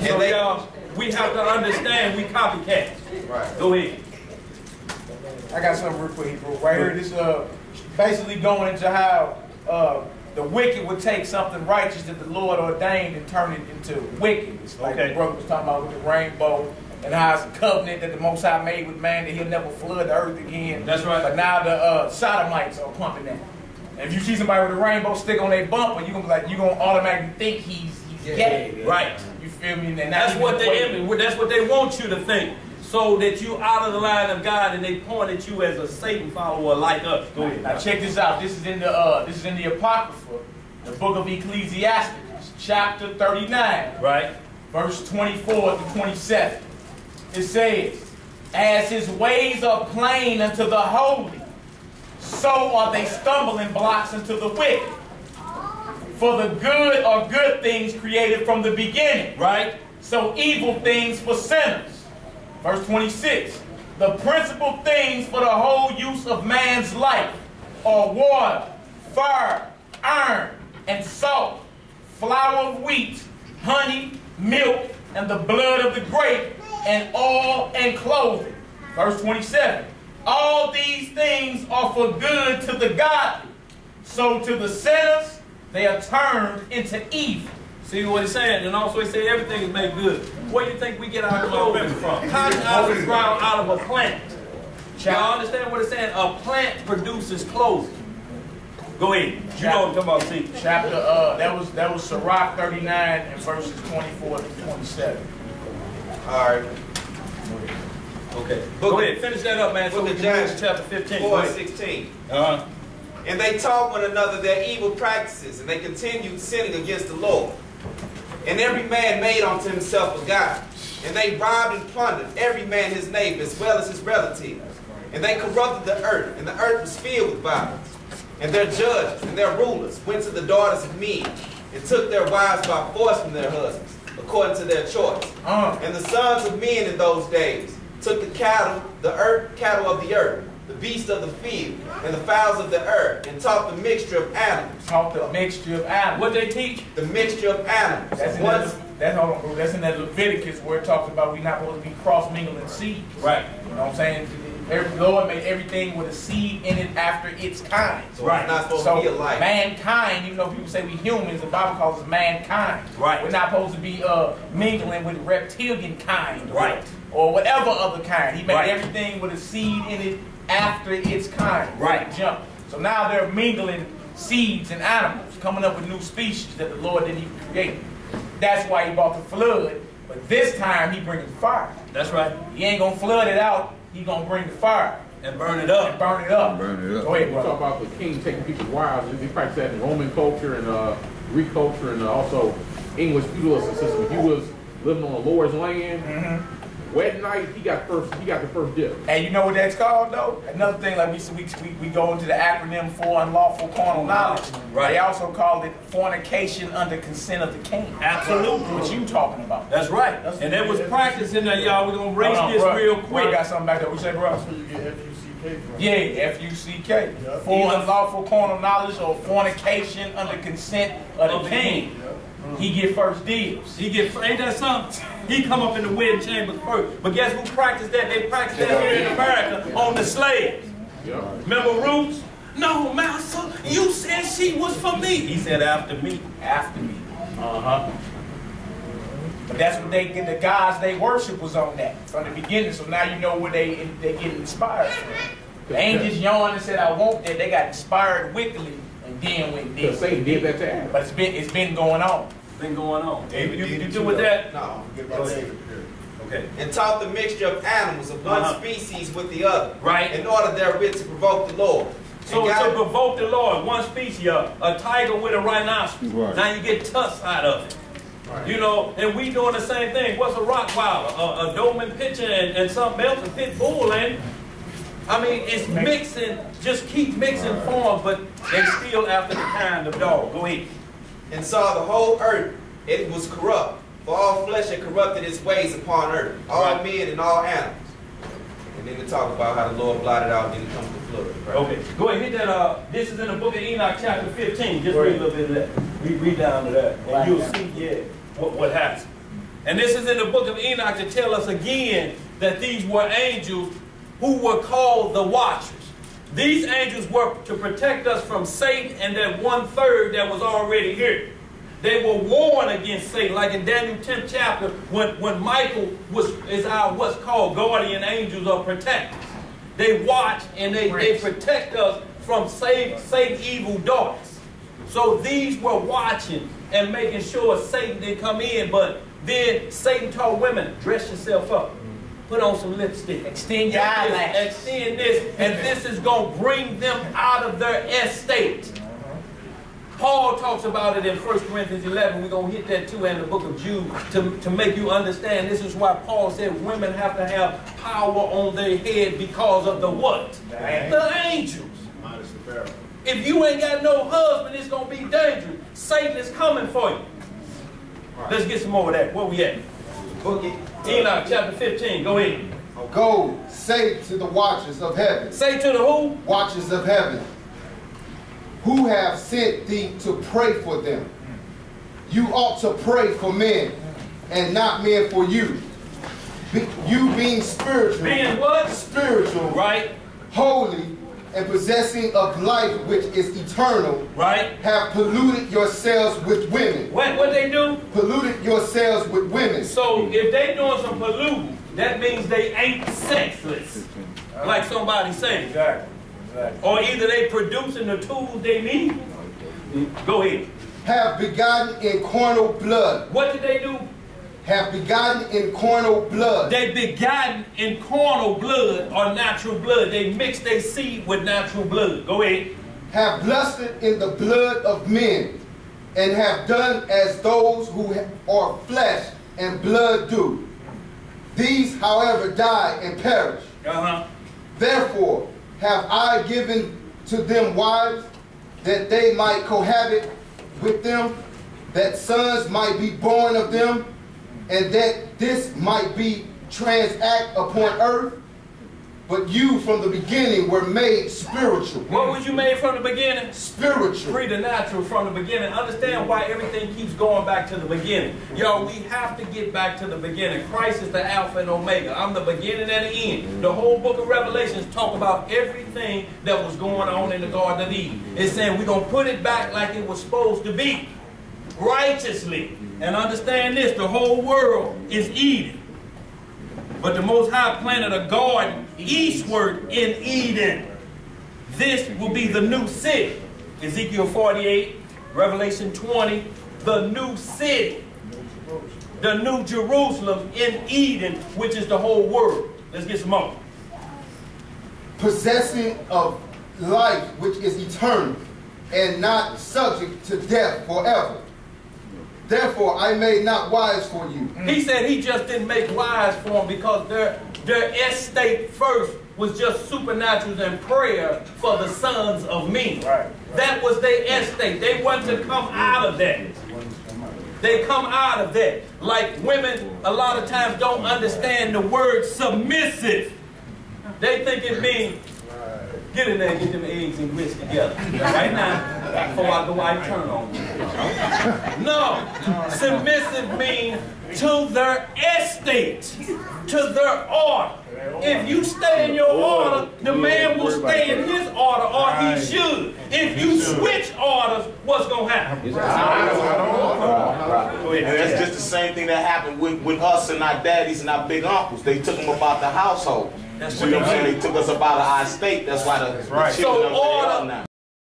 [SPEAKER 1] So y'all, we have to understand we copycats.
[SPEAKER 6] Right.
[SPEAKER 1] Go ahead.
[SPEAKER 10] I got something real quick, bro. Right here, this basically going into how the wicked would take something righteous that the Lord ordained and turn it into wickedness. Like the brother was talking about with the rainbow, and how it's a covenant that the Most High made with man that he'll never flood the earth again.
[SPEAKER 1] That's right.
[SPEAKER 10] But now the sodomites are pumping that. And if you see somebody with a rainbow stick on their bumper, you're gonna be like, you're gonna automatically think he's gay.
[SPEAKER 1] Right.
[SPEAKER 10] You feel me? And
[SPEAKER 1] that's what they want you to think. So that you out of the line of God, and they point at you as a Satan follower like us. Go ahead.
[SPEAKER 10] Now check this out. This is in the Apocrypha, the book of Ecclesiastes, chapter 39,
[SPEAKER 1] right,
[SPEAKER 10] verse 24 to 27. It says, "As his ways are plain unto the holy, so are they stumbling blocks unto the wicked. For the good are good things created from the beginning,
[SPEAKER 1] right?
[SPEAKER 10] So evil things for sinners." Verse 26, "The principal things for the whole use of man's life are water, fire, iron, and salt, flour of wheat, honey, milk, and the blood of the grape, and oil and clothing." Verse 27, "All these things are for good to the godly, so to the sinners they are turned into evil."
[SPEAKER 1] See what he's saying? And also he said everything is made good. Where do you think we get our clothing from? Cotton out of the ground, out of a plant. Y'all understand what it's saying? A plant produces clothing. Go ahead. You know what I'm talking about, see.
[SPEAKER 10] Chapter, that was Sirach 39 and verses 24 to 27.
[SPEAKER 6] All right.
[SPEAKER 1] Okay. Go ahead. Finish that up, man. So we can move to chapter 15.
[SPEAKER 6] 4:16. And they taught one another their evil practices, and they continued sinning against the Lord. And every man made unto himself a god. And they robbed and plundered every man his neighbor as well as his relative. And they corrupted the earth, and the earth was filled with violence. And their judges and their rulers went to the daughters of men and took their wives by force from their husbands, according to their choice. And the sons of men in those days took the cattle of the earth, the beasts of the field, and the fowls of the earth, and taught the mixture of animals.
[SPEAKER 10] Taught the mixture of animals. What they teach?
[SPEAKER 6] The mixture of animals.
[SPEAKER 10] That's in that Leviticus where it talks about we're not supposed to be cross-mingling seeds.
[SPEAKER 1] Right.
[SPEAKER 10] You know what I'm saying? The Lord made everything with a seed in it after its kind.
[SPEAKER 6] So it's not supposed to be alike.
[SPEAKER 10] Mankind, even though people say we humans, the Bible calls us mankind.
[SPEAKER 1] Right.
[SPEAKER 10] We're not supposed to be mingling with reptilian kind.
[SPEAKER 1] Right.
[SPEAKER 10] Or whatever other kind. He made
[SPEAKER 1] Right.
[SPEAKER 10] everything with a seed in it after its kind.
[SPEAKER 1] Right.
[SPEAKER 10] Jump. So now they're mingling seeds and animals, coming up with new species that the Lord didn't even create. That's why he brought the flood. But this time he brings fire.
[SPEAKER 1] That's right.
[SPEAKER 10] He ain't gonna flood it out. He gonna bring the fire
[SPEAKER 1] and burn it up.
[SPEAKER 10] And burn it up.
[SPEAKER 7] Burn it up.
[SPEAKER 10] Go ahead,
[SPEAKER 7] You
[SPEAKER 10] brother.
[SPEAKER 7] talk about the king taking people's wives. They practice that in Roman culture and Greek culture and also English feudalism system. If you was living on a lord's land, wedding night, he got the first dip.
[SPEAKER 10] And you know what that's called though? Another thing, like we go into the acronym for unlawful carnal knowledge.
[SPEAKER 1] Right.
[SPEAKER 10] They also called it fornication under consent of the king.
[SPEAKER 1] Absolutely.
[SPEAKER 10] What you talking about?
[SPEAKER 1] That's right. And there was practice in there, y'all. We're gonna raise this real quick.
[SPEAKER 10] Bro, got something back there. We say, bro.
[SPEAKER 9] That's where you get F-U-C-K from.
[SPEAKER 10] Yeah, F-U-C-K. For unlawful carnal knowledge or fornication under consent of the king. He get first dibs.
[SPEAKER 1] He get, ain't that something? He come up in the wedding chambers first. But guess who practiced that? They practiced that here in America on the slaves.
[SPEAKER 7] Yeah.
[SPEAKER 1] Remember Roots? No, master, you said she was for me. He said after me.
[SPEAKER 10] After me. But that's what they get. The gods they worship was on that from the beginning. So now you know where they get inspired from. They ain't just yawned and said I want that. They got inspired wickedly and then went dead.
[SPEAKER 7] Satan did that to Adam.
[SPEAKER 10] But it's been going on.
[SPEAKER 1] Been going on.
[SPEAKER 6] David,
[SPEAKER 1] you do with that?
[SPEAKER 6] No.
[SPEAKER 9] Forget about David.
[SPEAKER 1] Okay.
[SPEAKER 6] And taught the mixture of animals of one species with the other.
[SPEAKER 1] Right.
[SPEAKER 6] In order therewith to provoke the Lord.
[SPEAKER 1] So to provoke the Lord, one species, a tiger with a rhinoceros. Right. Now you get tusks out of it. Right. You know, and we doing the same thing. What's a Rottweiler? A Doberman Pinscher and something else, a pit bull, ain't it? I mean, it's mixing, just keep mixing forms, but they still after the kind of dog. Go ahead.
[SPEAKER 6] And saw the whole earth, it was corrupt. For all flesh had corrupted its ways upon earth, all men and all animals. And then we talk about how the Lord blotted out, then it comes to flood. Right?
[SPEAKER 1] Okay, go ahead, hit that. This is in the book of Enoch, chapter 15. Just read a little bit of that. Read down to that, and you'll see, what happens. And this is in the book of Enoch to tell us again that these were angels who were called the Watchers. These angels were to protect us from Satan and that 1/3 that was already here. They were warned against Satan, like in Daniel 10th chapter, when Michael is our what's called guardian angels or protectors. They watch and they protect us from Satan's evil darts. So these were watching and making sure Satan didn't come in, but then Satan told women, dress yourself up. Put on some lipstick.
[SPEAKER 10] Extend your eyelashes.
[SPEAKER 1] Extend this, and this is going to bring them out of their estate. Paul talks about it in 1 Corinthians 11. We're going to hit that too in the book of Jude to make you understand. This is why Paul said women have to have power on their head because of the what? The angels. If you ain't got no husband, it's going to be dangerous. Satan is coming for you. Let's get some more of that. Where we at? Enoch chapter 15. Go ahead.
[SPEAKER 8] Go, say to the watchers of heaven.
[SPEAKER 1] Say to the who?
[SPEAKER 8] Watchers of heaven. Who have sent thee to pray for them. You ought to pray for men, and not men for you. You being spiritual.
[SPEAKER 1] Being what?
[SPEAKER 8] Spiritual.
[SPEAKER 1] Right.
[SPEAKER 8] Holy, and possessing of life which is eternal.
[SPEAKER 1] Right.
[SPEAKER 8] Have polluted yourselves with women.
[SPEAKER 1] What they do?
[SPEAKER 8] Polluted yourselves with women.
[SPEAKER 1] So if they doing some polluting, that means they ain't sexless. Like somebody said.
[SPEAKER 10] Exactly.
[SPEAKER 1] Or either they producing the tools they need. Go ahead.
[SPEAKER 8] Have begotten in carnal blood.
[SPEAKER 1] What did they do?
[SPEAKER 8] Have begotten in carnal blood.
[SPEAKER 1] They begotten in carnal blood or natural blood. They mix their seed with natural blood. Go ahead.
[SPEAKER 8] Have lusted in the blood of men, and have done as those who are flesh and blood do. These, however, die and perish. Therefore have I given to them wives, that they might cohabit with them, that sons might be born of them, and that this might be transact upon earth. But you from the beginning were made spiritual.
[SPEAKER 1] What was you made from the beginning?
[SPEAKER 8] Spiritual.
[SPEAKER 1] Preternatural from the beginning. Understand why everything keeps going back to the beginning. Yo, we have to get back to the beginning. Christ is the Alpha and Omega. I'm the beginning and the end. The whole book of Revelations talk about everything that was going on in the Garden of Eden. It's saying we're going to put it back like it was supposed to be. Righteously. And understand this, the whole world is Eden. But the Most High planted a garden eastward in Eden. This will be the new city. Ezekiel 48, Revelation 20, the new city. The new Jerusalem in Eden, which is the whole world. Let's get some more.
[SPEAKER 8] Possessing of life which is eternal, and not subject to death forever. Therefore I made not wise for you.
[SPEAKER 1] He said he just didn't make wise for them because their estate first was just supernaturals and prayer for the sons of men. That was their estate. They want to come out of that. They come out of that. Like women a lot of times don't understand the word submissive. They think it means get in there and get them eggs and grits together. Right now, before I go out and turn on you. No. Submissive means to their estate, to their order. If you stay in your order, the man will stay in his order, or he should. If you switch orders, what's going to happen?
[SPEAKER 2] And that's just the same thing that happened with us and our daddies and our big uncles. They took them about the household.
[SPEAKER 1] That's
[SPEAKER 2] what I'm saying. They took us about our estate. That's why the children are now.